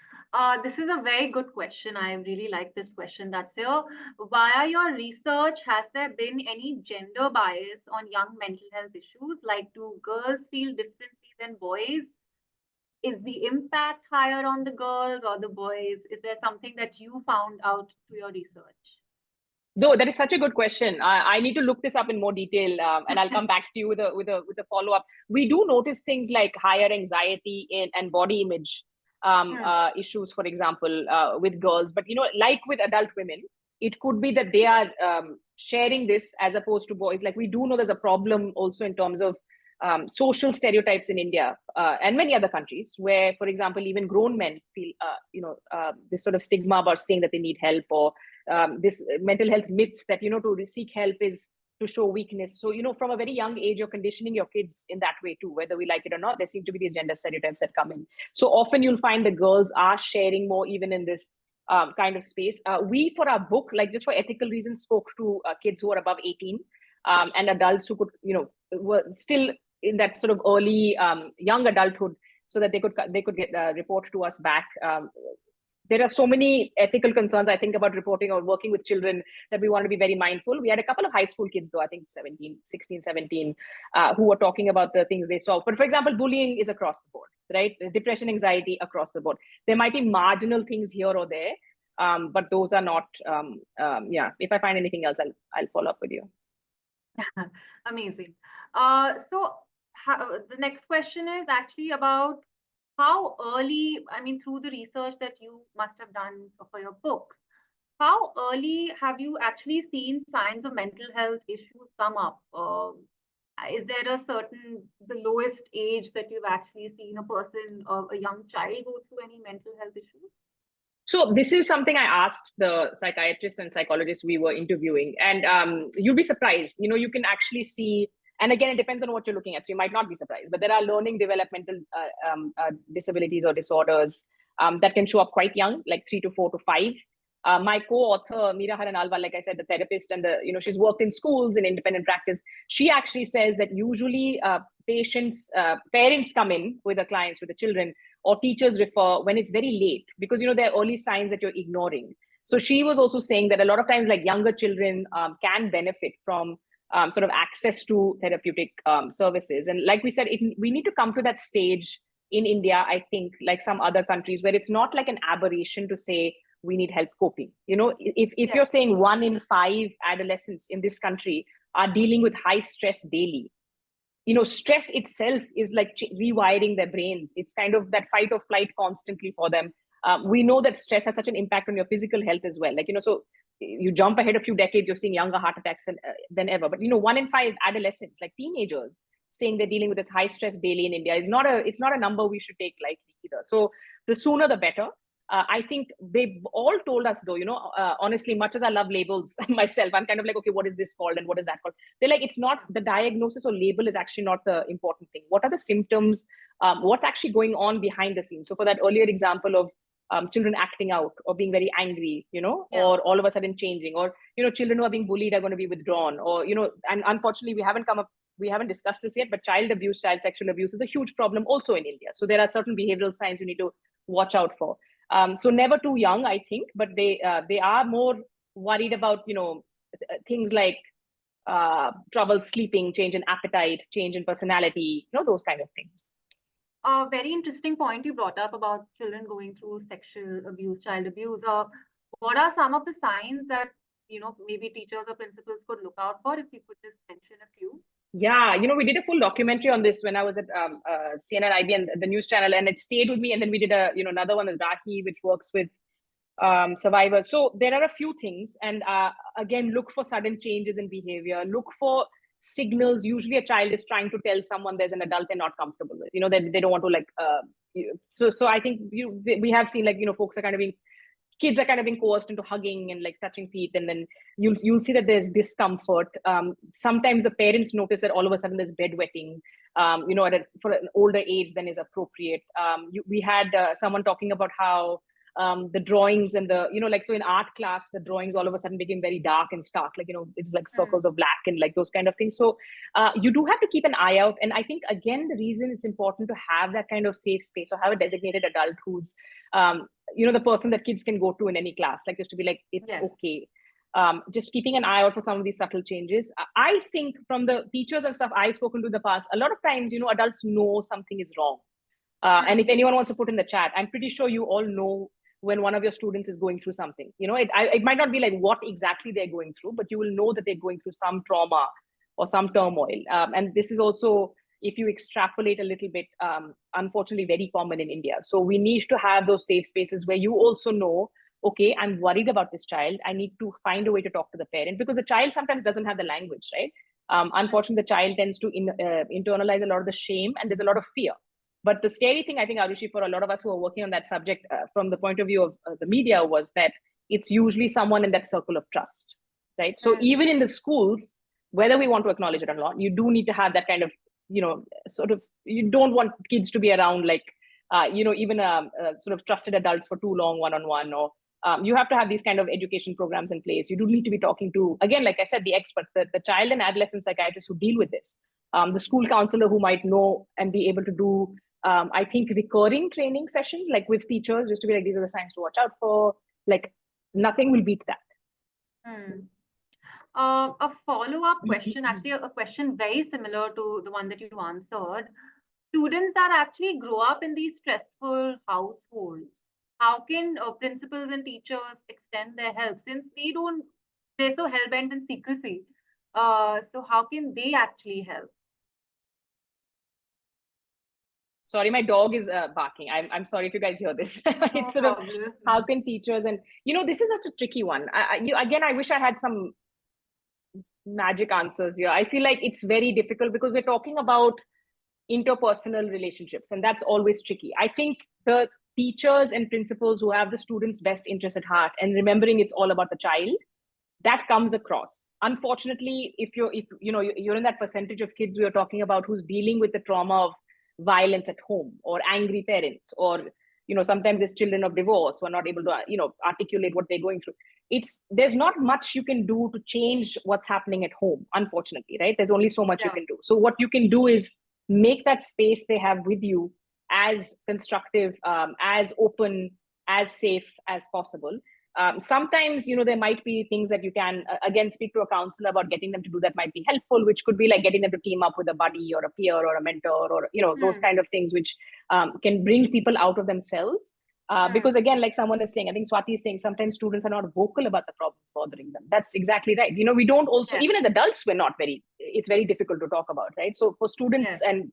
This is a very good question. I really like this question. That's here. Via your research, has there been any gender bias on young mental health issues? Like, do girls feel differently than boys? Is the impact higher on the girls or the boys? Is there something that you found out through your research? Though that is such a good question. I need to look this up in more detail, and I'll come back to you with a follow up. We do notice things like higher anxiety and body image issues, for example, with girls. But like with adult women, it could be that they are sharing this as opposed to boys. Like we do know there's a problem also in terms of social stereotypes in India and many other countries, where, for example, even grown men feel this sort of stigma about saying that they need help, or this mental health myth that to seek help is to show weakness. So from a very young age, you're conditioning your kids in that way too, whether we like it or not. There seem to be these gender stereotypes that come in. So often you'll find the girls are sharing more even in this kind of space. We, for our book, like just for ethical reasons, spoke to kids who are above 18 and adults who could were still in that sort of early young adulthood, so that they could get report to us back. There are so many ethical concerns, I think, about reporting or working with children that we want to be very mindful. We had a couple of high school kids, though, I think 16, 17, who were talking about the things they saw. But for example, bullying is across the board, right? Depression, anxiety across the board. There might be marginal things here or there, but those are not, if I find anything else, I'll follow up with you. Amazing. So the next question is actually about how early, I mean, through the research that you must have done for your books, how early have you actually seen signs of mental health issues come up? Is there the lowest age that you've actually seen a person or a young child go through any mental health issues? So this is something I asked the psychiatrists and psychologists we were interviewing, and you'll be surprised. You can actually see, and again, it depends on what you're looking at. So you might not be surprised, but there are learning developmental disabilities or disorders that can show up quite young, like 3 to 4 to 5. My co-author, Meera Haranalwal, like I said, the therapist, and she's worked in schools in independent practice. She actually says that usually parents come in with the clients, with the children, or teachers refer when it's very late, because there are early signs that you're ignoring. So she was also saying that a lot of times, like younger children can benefit from sort of access to therapeutic services. And like we said, we need to come to that stage in India, I think, like some other countries, where it's not like an aberration to say we need help coping. If you're saying 1 in 5 adolescents in this country are dealing with high stress daily, stress itself is like rewiring their brains. It's kind of that fight or flight constantly for them. We know that stress has such an impact on your physical health as well. Like, so you jump ahead a few decades, you're seeing younger heart attacks than ever. But, 1 in 5 adolescents, like teenagers, saying they're dealing with this high stress daily in India it's not a number we should take lightly either. So the sooner the better. I think they've all told us though, honestly, much as I love labels myself, I'm kind of like, okay, what is this called and what is that called? They're like, it's not the diagnosis or label is actually not the important thing. What are the symptoms? What's actually going on behind the scenes? So for that earlier example of children acting out or being very angry, or all of a sudden changing, or, children who are being bullied are going to be withdrawn, or, and unfortunately we haven't discussed this yet, but child sexual abuse is a huge problem also in India. So there are certain behavioral signs you need to watch out for. So never too young, I think, but they are more worried about, things like trouble sleeping, change in appetite, change in personality, those kind of things. A very interesting point you brought up about children going through sexual abuse, child abuse. What are some of the signs that, maybe teachers or principals could look out for, if you could just mention a few? Yeah, we did a full documentary on this when I was at CNN IB and the news channel, and it stayed with me. And then we did another one with Rahi, which works with survivors. So there are a few things, and again, look for sudden changes in behavior. Look for signals. Usually, a child is trying to tell someone there's an adult they're not comfortable with. That they don't want to So I think we have seen kids are kind of being coerced into hugging and like touching feet, and then you'll see that there's discomfort. Sometimes the parents notice that all of a sudden there's bedwetting, for an older age than is appropriate. We had someone talking about how the drawings and so in art class, the drawings all of a sudden became very dark and stark, it was like circles of black and like those kind of things. So you do have to keep an eye out. And I think, again, the reason it's important to have that kind of safe space, or have a designated adult who's, the person that kids can go to in any class, like just to be like, it's okay. Just keeping an eye out for some of these subtle changes. I think from the teachers and stuff I've spoken to in the past, a lot of times, adults know something is wrong. And if anyone wants to put in the chat, I'm pretty sure you all know when one of your students is going through something. It might not be like what exactly they're going through, but you will know that they're going through some trauma or some turmoil. And this is also, if you extrapolate a little bit, unfortunately very common in India. So we need to have those safe spaces where you also know, okay, I'm worried about this child. I need to find a way to talk to the parent, because the child sometimes doesn't have the language, right? Unfortunately, the child tends to internalize a lot of the shame, and there's a lot of fear. But the scary thing, I think, Arushi, for a lot of us who are working on that subject from the point of view of the media, was that it's usually someone in that circle of trust, right? So even in the schools, whether we want to acknowledge it or not, you do need to have that kind of, you don't want kids to be around even sort of trusted adults for too long one-on-one, or you have to have these kind of education programs in place. You do need to be talking to, again, like I said, the experts, the child and adolescent psychiatrists who deal with this, the school counselor who might know and be able to do, I think, recurring training sessions, like with teachers, just to be like, these are the signs to watch out for. Like, nothing will beat that. A follow-up question, actually, a question very similar to the one that you answered. Students that actually grow up in these stressful households, how can principals and teachers extend their help, since they're so hell-bent in secrecy? So how can they actually help? Sorry, my dog is barking. I'm sorry if you guys hear this. It's sort of, how can teachers, and this is such a tricky one. I wish I had some magic answers here. I feel like it's very difficult because we're talking about interpersonal relationships, and that's always tricky. I think the teachers and principals who have the students' best interest at heart and remembering it's all about the child, that comes across. Unfortunately, if you're in that percentage of kids we are talking about who's dealing with the trauma of violence at home, or angry parents, or sometimes there's children of divorce who are not able to articulate what they're going through. There's not much you can do to change what's happening at home, unfortunately, right? There's only so much you can do. So what you can do is make that space they have with you as constructive, as open, as safe as possible. Sometimes, there might be things that you can, again, speak to a counselor about getting them to do that might be helpful, which could be like getting them to team up with a buddy or a peer or a mentor, or, those kind of things, which can bring people out of themselves. Because again, like someone is saying, I think Swati is saying, sometimes students are not vocal about the problems bothering them. That's exactly right. We don't also, even as adults, it's very difficult to talk about, right? So for students and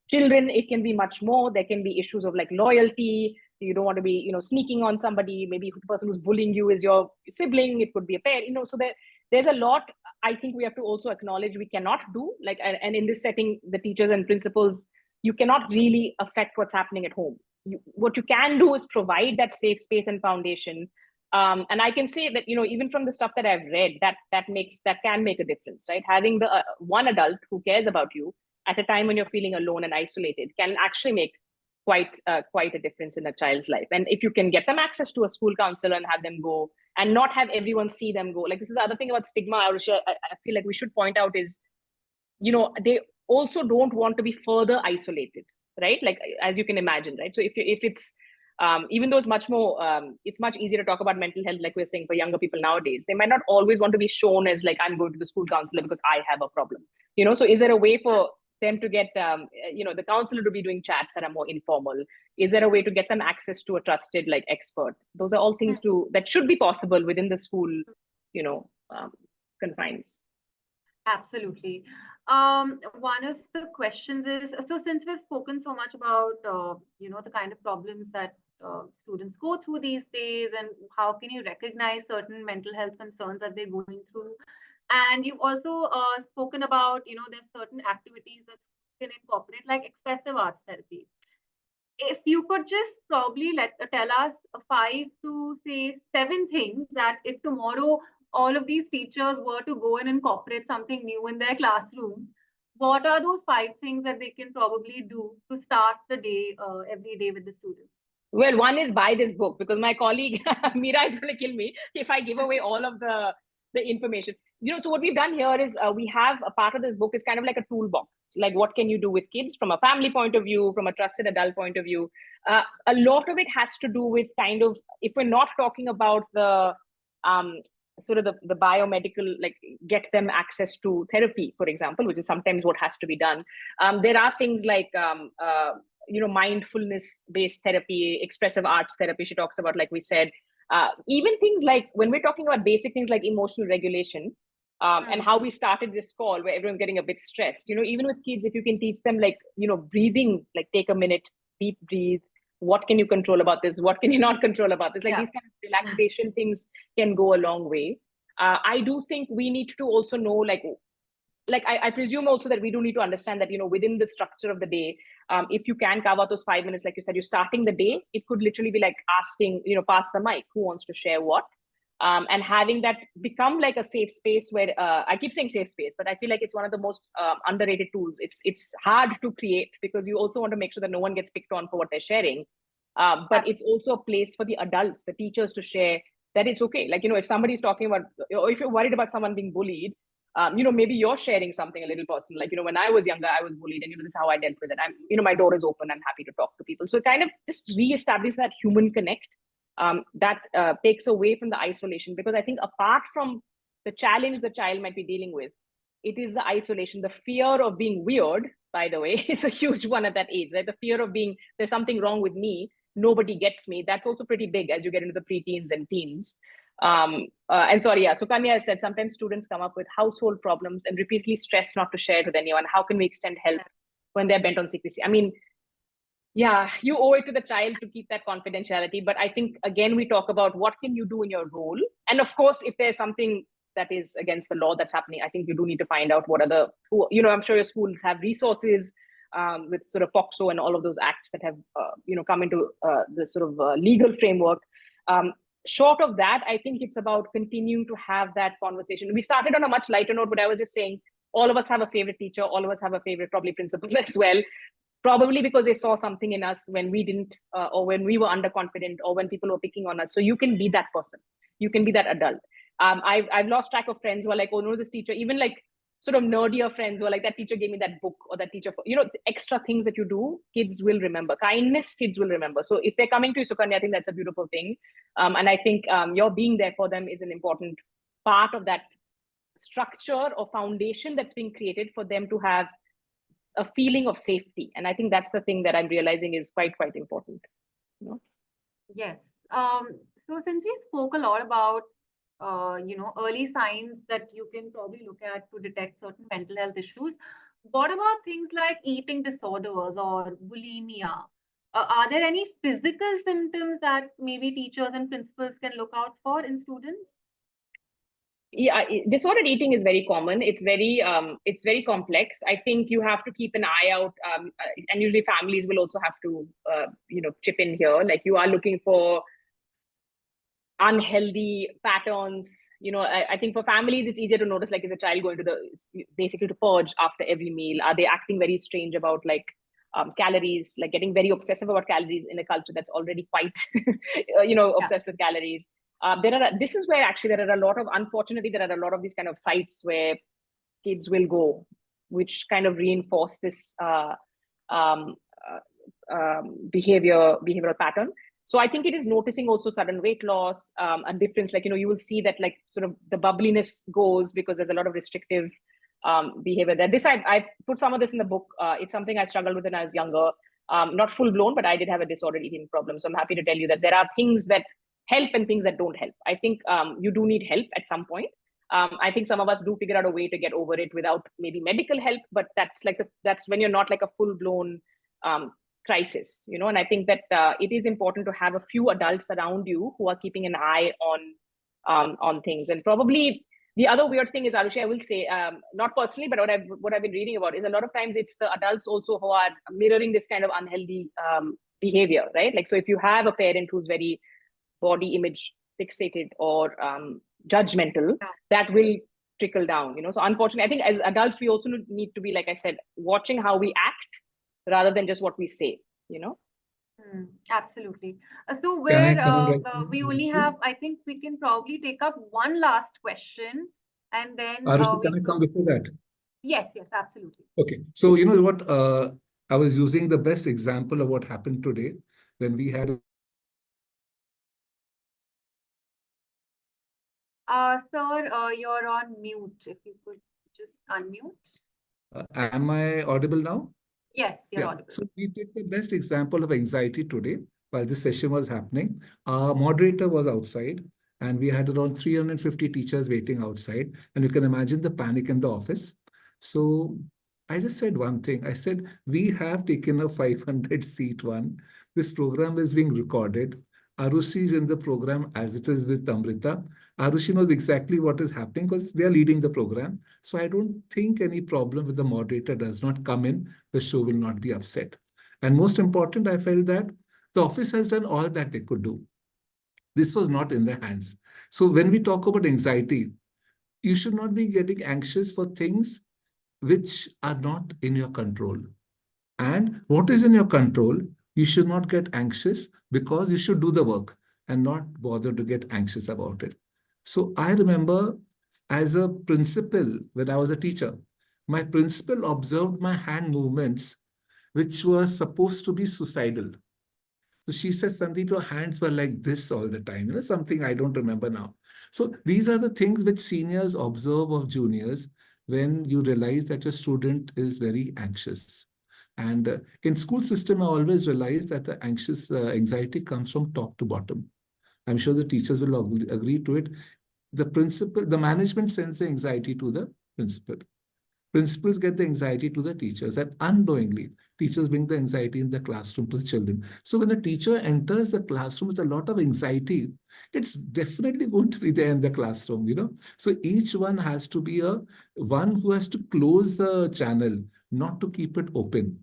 children, it can be much more. There can be issues of like loyalty, You don't want to be, sneaking on somebody. Maybe the person who's bullying you is your sibling. It could be a parent, so there's a lot I think we have to also acknowledge we cannot do. Like, and in this setting, the teachers and principals, you cannot really affect what's happening at home. What you can do is provide that safe space and foundation. And I can say that, even from the stuff that I've read, that can make a difference, right? Having the one adult who cares about you at a time when you're feeling alone and isolated can actually make quite a difference in a child's life. And if you can get them access to a school counselor and have them go, and not have everyone see them go. Like, this is the other thing about stigma, Arusha, I feel like we should point out is, they also don't want to be further isolated, right? Like, as you can imagine, right? So if it's, even though it's much more, it's much easier to talk about mental health, like we're saying, for younger people nowadays, they might not always want to be shown as like, I'm going to the school counselor because I have a problem, so is there a way for them to get, the counselor to be doing chats that are more informal? Is there a way to get them access to a trusted like expert? Those are all things that should be possible within the school, confines. Absolutely. One of the questions is, so since we've spoken so much about, the kind of problems that students go through these days, and how can you recognize certain mental health concerns that they're going through? And you've also spoken about, there's certain activities that can incorporate, like expressive arts therapy. If you could just probably tell us 5 to say 7 things that if tomorrow all of these teachers were to go and incorporate something new in their classroom, what are those 5 things that they can probably do to start the day every day with the students? Well, one is buy this book, because my colleague Meera is going to kill me if I give away all of the information. So what we've done here is we have a part of this book is kind of like a toolbox. Like, what can you do with kids from a family point of view, from a trusted adult point of view? A lot of it has to do with kind of, if we're not talking about the sort of the biomedical, like get them access to therapy, for example, which is sometimes what has to be done. There are things like, mindfulness-based therapy, expressive arts therapy, she talks about, like we said. Even things like, when we're talking about basic things like emotional regulation, and how we started this call where everyone's getting a bit stressed, even with kids, if you can teach them like, breathing, like take a minute, deep breathe. What can you control about this? What can you not control about this? Like these kind of relaxation things can go a long way. I do think we need to also know, like I presume also that we do need to understand that, within the structure of the day, if you can carve out those 5 minutes, like you said, you're starting the day, it could literally be like asking, pass the mic, who wants to share what? And having that become like a safe space where, I keep saying safe space, but I feel like it's one of the most underrated tools. It's hard to create because you also want to make sure that no one gets picked on for what they're sharing. But it's also a place for the adults, the teachers, to share that it's okay. Like, if somebody's talking about, or if you're worried about someone being bullied, maybe you're sharing something a little personal. Like, when I was younger, I was bullied, and this is how I dealt with it. My door is open. I'm happy to talk to people. So kind of just reestablish that human connect. That takes away from the isolation, because I think apart from the challenge the child might be dealing with, it is the isolation, the fear of being weird, by the way, is a huge one at that age, right? The fear of being, there's something wrong with me, nobody gets me. That's also pretty big as you get into the preteens and teens. And sorry, so Kanya has said sometimes students come up with household problems and repeatedly stress not to share it with anyone. How can we extend help when they're bent on secrecy? I mean, yeah, you owe it to the child to keep that confidentiality. But I think, again, we talk about what can you do in your role. And of course, if there's something that is against the law that's happening, I think you do need to find out what are I'm sure your schools have resources with sort of POCSO and all of those acts that have, come into the sort of legal framework. Short of that, I think it's about continuing to have that conversation. We started on a much lighter note, but I was just saying, all of us have a favorite teacher, all of us have a favorite probably principal as well. Probably because they saw something in us when we didn't, or when we were underconfident, or when people were picking on us. So you can be that person. You can be that adult. I've lost track of friends who are like, oh no, this teacher, even like sort of nerdier friends who are like, that teacher gave me that book, or that teacher, extra things that you do, kids will remember. Kindness, kids will remember. So if they're coming to you, Sukanya, I think that's a beautiful thing. And I think your being there for them is an important part of that structure or foundation that's being created for them to have a feeling of safety. And I think that's the thing that I'm realizing is quite important. Yes. So since we spoke a lot about, early signs that you can probably look at to detect certain mental health issues, what about things like eating disorders or bulimia? Are there any physical symptoms that maybe teachers and principals can look out for in students? Yeah, disordered eating is very common. It's very complex. I think you have to keep an eye out, and usually families will also have to chip in here. Like, you are looking for unhealthy patterns. I think for families it's easier to notice, like, is a child going to basically to purge after every meal? Are they acting very strange about, like, calories, like getting very obsessive about calories in a culture that's already quite obsessed with calories? This is where actually unfortunately there are a lot of these kind of sites where kids will go, which kind of reinforce this um, behavioral pattern. So I think it is noticing also sudden weight loss, a difference. Like, you will see that, like, sort of the bubbliness goes because there's a lot of restrictive behavior there. I put some of this in the book. It's something I struggled with when I was younger. Not full blown, but I did have a disordered eating problem. So I'm happy to tell you that there are things that help and things that don't help. I think you do need help at some point. I think some of us do figure out a way to get over it without maybe medical help, but that's when you're not like a full blown crisis, and I think that it is important to have a few adults around you who are keeping an eye on things. And probably the other weird thing is, Arushi, I will say, not personally, but what I've been reading about is a lot of times it's the adults also who are mirroring this kind of unhealthy behavior, right? Like, so if you have a parent who's very body image fixated or judgmental, that will trickle down, So unfortunately, I think as adults, we also need to be, like I said, watching how we act rather than just what we say, Absolutely. So Can I where come in right we only now? have, I think we can probably take up one last question, and then Arushi, we can I come before that? Yes, absolutely. Okay. So you know what? I was using the best example of what happened today when we had. Sir, you're on mute. If you could just unmute. Am I audible now? Yes, you're Yeah. audible. So we take the best example of anxiety today while this session was happening. Our moderator was outside and we had around 350 teachers waiting outside. And you can imagine the panic in the office. So I just said one thing. I said, we have taken a 500 seat one. This program is being recorded. Arushi is in the program as it is with Amrita. Arushi knows exactly what is happening because they are leading the program. So I don't think any problem with the moderator does not come in. The show will not be upset. And most important, I felt that the office has done all that they could do. This was not in their hands. So when we talk about anxiety, you should not be getting anxious for things which are not in your control. And what is in your control, you should not get anxious because you should do the work and not bother to get anxious about it. So I remember as a principal, when I was a teacher, my principal observed my hand movements, which were supposed to be suicidal. So she says, Sandeep, your hands were like this all the time, something I don't remember now. So these are the things which seniors observe of juniors when you realize that your student is very anxious. And in school system, I always realized that the anxiety comes from top to bottom. I'm sure the teachers will agree to it. The management sends the anxiety to the principal. Principals get the anxiety to the teachers, and unknowingly, teachers bring the anxiety in the classroom to the children. So when a teacher enters the classroom with a lot of anxiety, it's definitely going to be there in the classroom. So each one has to be one who has to close the channel, not to keep it open.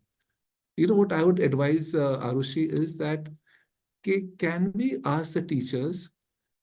What I would advise Arushi is that, can we ask the teachers,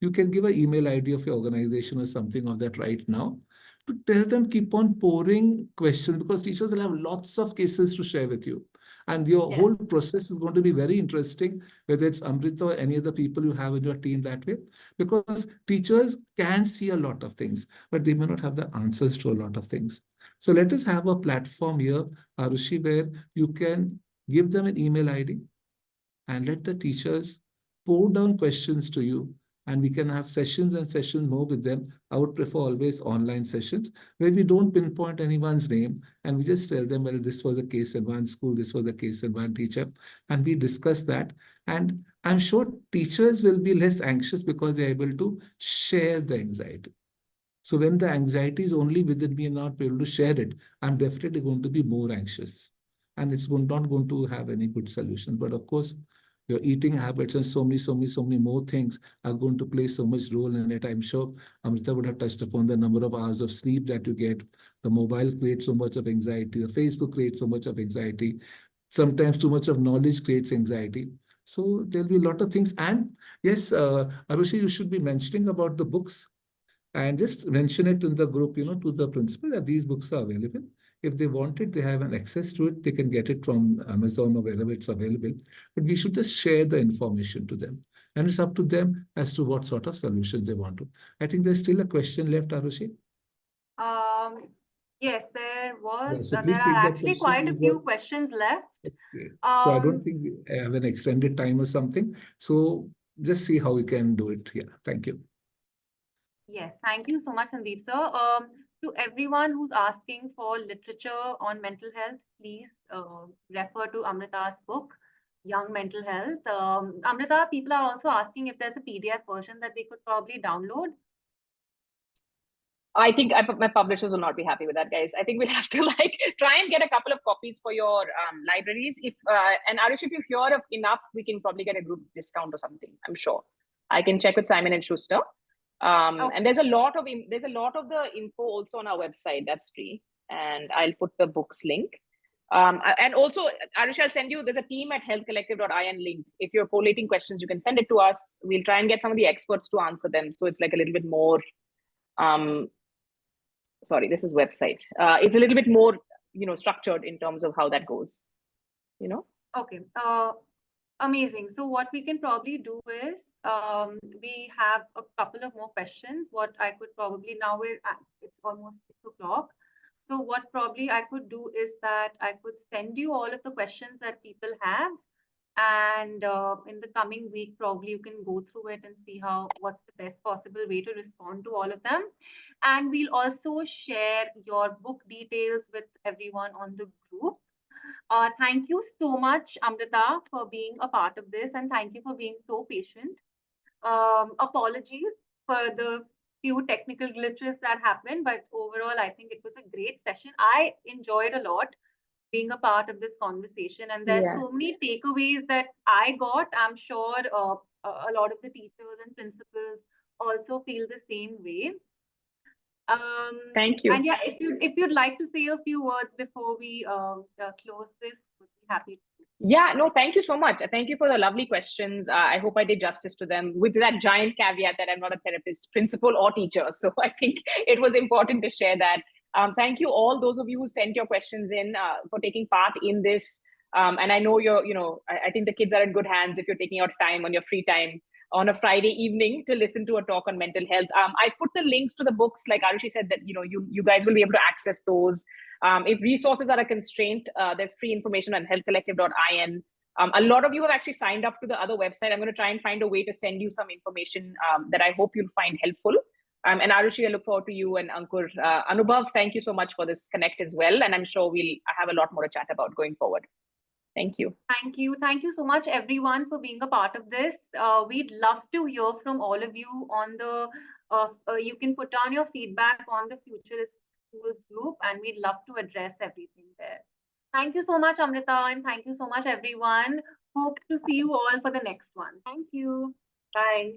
you can give an email ID of your organization or something of that right now, to tell them keep on pouring questions, because teachers will have lots of cases to share with you. And your whole process is going to be very interesting, whether it's Amrita or any other people you have in your team that way, because teachers can see a lot of things, but they may not have the answers to a lot of things. So let us have a platform here, Arushi, where you can give them an email ID and let the teachers pour down questions to you, and we can have sessions and sessions more with them. I would prefer always online sessions where we don't pinpoint anyone's name and we just tell them, well, this was a case in one school, this was a case in one teacher, and we discuss that. And I'm sure teachers will be less anxious because they're able to share the anxiety. So when the anxiety is only within me and not be able to share it, I'm definitely going to be more anxious. and it's not going to have any good solution. But of course, your eating habits and so many more things are going to play so much role in it. I'm sure Amrita would have touched upon the number of hours of sleep that you get. The mobile creates so much of anxiety. The Facebook creates so much of anxiety. Sometimes too much of knowledge creates anxiety. So there'll be a lot of things. And yes, Arushi, you should be mentioning about the books and just mention it in the group, to the principal that these books are available. If they want it, they have an access to it. They can get it from Amazon or wherever it's available. But we should just share the information to them. And it's up to them as to what sort of solutions they want to. I think there's still a question left, Arushi. Yes, there was. Yeah, so There please are take that actually question. quite a few questions left. Okay. So I don't think we have an extended time or something. So just see how we can do it. Yeah, thank you. Yes, thank you so much, Sandeep sir. To everyone who's asking for literature on mental health, please refer to Amrita's book, Young Mental Health. Amrita, people are also asking if there's a PDF version that they could probably download. I think my publishers will not be happy with that, guys. I think we'll have to try and get a couple of copies for your libraries. If and Arish, if you hear of enough, we can probably get a group discount or something. I'm sure. I can check with Simon and Schuster. Okay. And there's a lot of the info also on our website that's free, and I'll put the books link. And also, Arish, I'll send you. There's a team at healthcollective.in link. If you're collating questions, you can send it to us. We'll try and get some of the experts to answer them. So it's like a little bit more. Sorry, this is website. It's a little bit more, structured in terms of how that goes. Okay. Amazing. So what we can probably do is we have a couple of more questions. What I could probably now it's almost 6 o'clock. So what probably I could do is that I could send you all of the questions that people have, and in the coming week probably you can go through it and see what's the best possible way to respond to all of them. And we'll also share your book details with everyone on the group. Thank you so much, Amrita, for being a part of this, and thank you for being so patient. Apologies for the few technical glitches that happened, but overall, I think it was a great session. I enjoyed a lot being a part of this conversation, and there's so many takeaways that I got. I'm sure a lot of the teachers and principals also feel the same way. Thank you. And yeah, if you'd like to say a few words before we close this, would be happy to. Yeah, no, thank you so much. Thank you for the lovely questions. I hope I did justice to them with that giant caveat that I'm not a therapist, principal, or teacher. So I think it was important to share that. Thank you all those of you who sent your questions in for taking part in this. And I know I think the kids are in good hands if you're taking out time on your free time on a Friday evening to listen to a talk on mental health. I put the links to the books, like Arushi said, that you guys will be able to access those. If resources are a constraint, there's free information on healthcollective.in. A lot of you have actually signed up to the other website. I'm going to try and find a way to send you some information that I hope you'll find helpful. And Arushi, I look forward to you and Ankur. Anubhav, thank you so much for this connect as well. And I'm sure we'll have a lot more to chat about going forward. Thank you. Thank you. Thank you so much, everyone, for being a part of this. We'd love to hear from all of you on the, you can put down your feedback on the Futurist Schools group, and we'd love to address everything there. Thank you so much, Amrita, and thank you so much, everyone. Hope to see you all for the next one. Thank you. Bye.